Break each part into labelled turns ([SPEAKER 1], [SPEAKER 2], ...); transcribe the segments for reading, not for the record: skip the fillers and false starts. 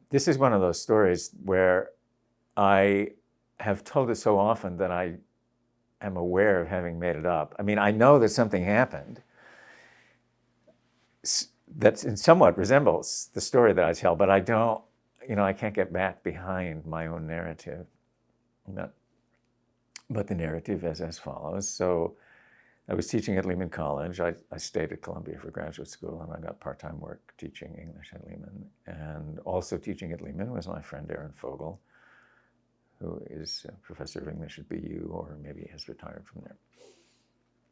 [SPEAKER 1] this is one of those stories where I have told it so often that I am aware of having made it up. I mean, I know that something happened that somewhat resembles the story that I tell, but I don't, I can't get back behind my own narrative. But the narrative is as follows. So I was teaching at Lehman College. I stayed at Columbia for graduate school, and I got part-time work teaching English at Lehman. And also teaching at Lehman was my friend Aaron Fogel, who is a professor of English at BU, or maybe has retired from there.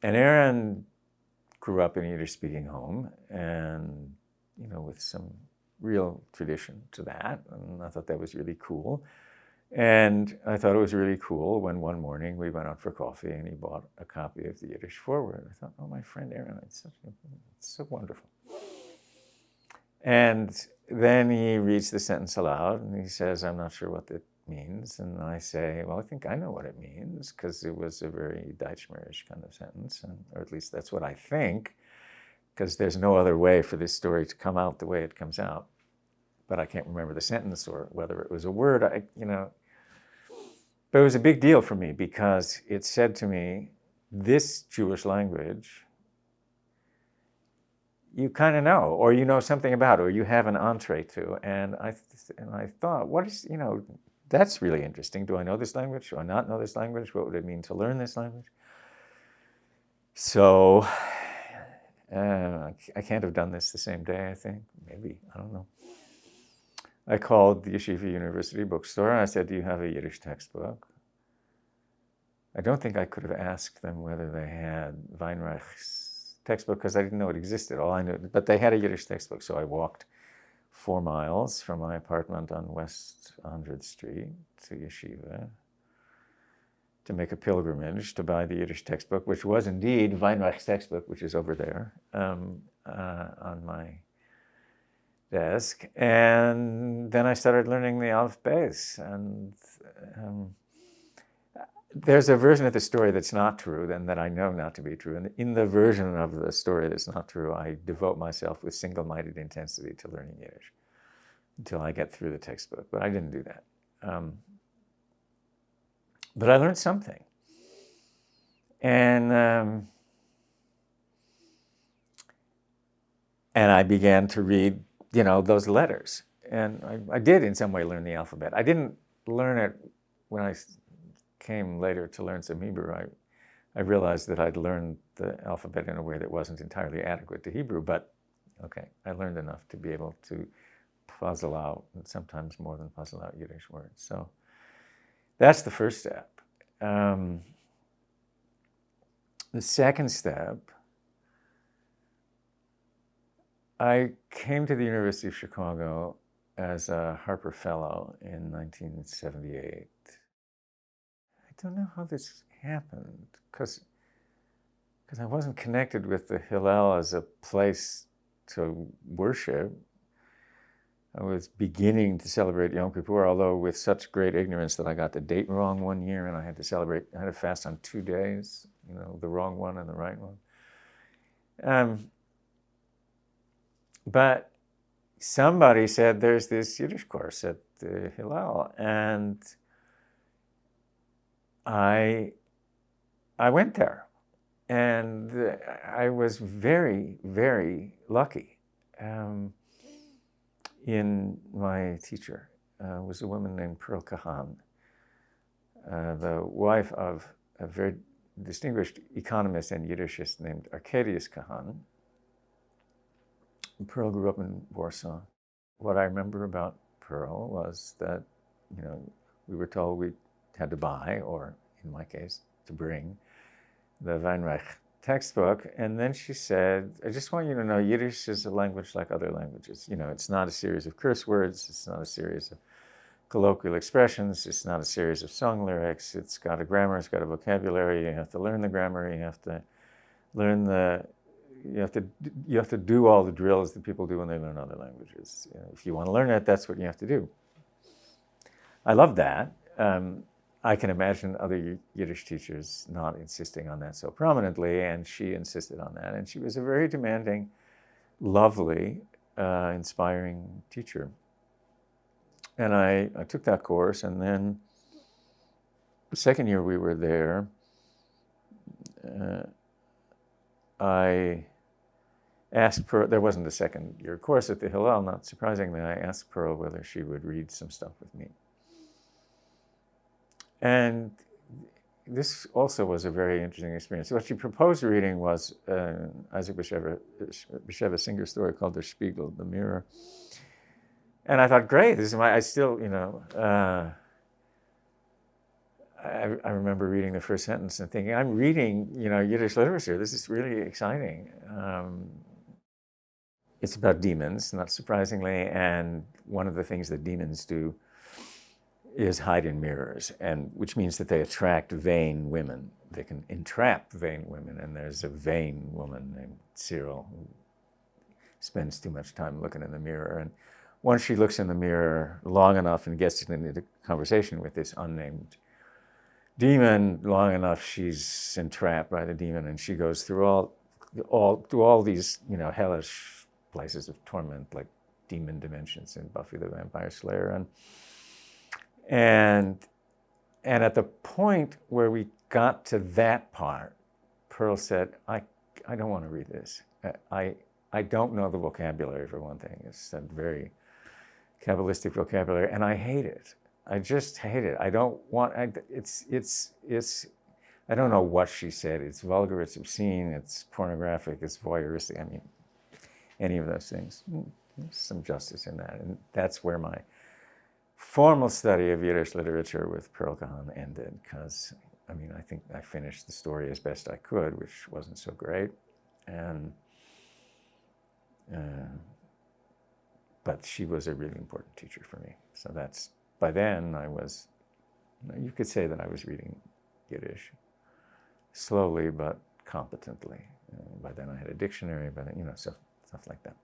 [SPEAKER 1] And Aaron grew up in a Yiddish-speaking home, and with some real tradition to that. And I thought that was really cool. And I thought it was really cool when one morning we went out for coffee and he bought a copy of the Yiddish Forward. I thought, oh, my friend Aaron, it's so wonderful. And then he reads the sentence aloud and he says, I'm not sure what it means. And I say, well, I think I know what it means, because it was a very Deutschmarisch kind of sentence, or at least that's what I think, because there's no other way for this story to come out the way it comes out. But I can't remember the sentence or whether it was a word, But it was a big deal for me, because it said to me, this Jewish language, you kind of know, or you know something about, or you have an entree to. And I thought, what is, that's really interesting. Do I know this language? Do I not know this language? What would it mean to learn this language? So I can't have done this the same day, I think. Maybe, I don't know. I called the Yeshiva University bookstore and I said, do you have a Yiddish textbook? I don't think I could have asked them whether they had Weinreich's textbook, because I didn't know it existed. All I knew, but they had a Yiddish textbook. So I walked 4 miles from my apartment on West 100th Street to Yeshiva to make a pilgrimage to buy the Yiddish textbook, which was indeed Weinreich's textbook, which is over there on my desk. And then I started learning the Aleph Beis. And there's a version of the story that's not true, and that I know not to be true. And in the version of the story that's not true, I devote myself with single-minded intensity to learning Yiddish until I get through the textbook. But I didn't do that. But I learned something. And I began to read those letters. And I did in some way learn the alphabet. I didn't learn it when I came later to learn some Hebrew. I realized that I'd learned the alphabet in a way that wasn't entirely adequate to Hebrew, but okay, I learned enough to be able to puzzle out, and sometimes more than puzzle out, Yiddish words. So that's the first step. The second step, I came to the University of Chicago as a Harper Fellow in 1978. I don't know how this happened, because I wasn't connected with the Hillel as a place to worship. I was beginning to celebrate Yom Kippur, although with such great ignorance that I got the date wrong one year, and I had to fast on 2 days, the wrong one and the right one. But somebody said there's this Yiddish course at the Hillel, and I went there, and I was very, very lucky. In my teacher was a woman named Pearl Cahan, the wife of a very distinguished economist and Yiddishist named Arkadiusz Cahan. Pearl grew up in Warsaw. What I remember about Pearl was that, we were told we had to buy, or in my case, to bring, the Weinreich textbook. And then she said, I just want you to know, Yiddish is a language like other languages. It's not a series of curse words. It's not a series of colloquial expressions. It's not a series of song lyrics. It's got a grammar. It's got a vocabulary. You have to learn the grammar. You have to learn you have to do all the drills that people do when they learn other languages. If you want to learn it, that's what you have to do. I love that. I can imagine other Yiddish teachers not insisting on that so prominently, and she insisted on that. And she was a very demanding, lovely, inspiring teacher. And I took that course, and then the second year we were there, I asked Pearl, there wasn't a second year course at the Hillel, not surprisingly, I asked Pearl whether she would read some stuff with me. And this also was a very interesting experience. What she proposed reading was Isaac Bashevis Singer's story called Der Spiegel, The Mirror. And I thought, great, this is I still, I remember reading the first sentence and thinking, I'm reading, Yiddish literature. This is really exciting. It's about demons, not surprisingly, and one of the things that demons do is hide in mirrors, and which means that they attract vain women. They can entrap vain women, and there's a vain woman named Cyril who spends too much time looking in the mirror. And once she looks in the mirror long enough and gets into conversation with this unnamed demon long enough, she's entrapped by the demon, and she goes through all these, hellish places of torment, like demon dimensions in Buffy the Vampire Slayer. And at the point where we got to that part, Pearl said, I don't want to read this. I don't know the vocabulary, for one thing. It's a very Kabbalistic vocabulary, and I hate it. I just hate it. I don't want, it's I don't know what she said. It's vulgar, it's obscene, it's pornographic, it's voyeuristic. I mean, any of those things. There's some justice in that. And that's where my formal study of Yiddish literature with Pearl Cahan ended, because, I think I finished the story as best I could, which wasn't so great. And but she was a really important teacher for me. So by then I was, you could say that I was reading Yiddish slowly but competently. By then I had a dictionary, but stuff like that.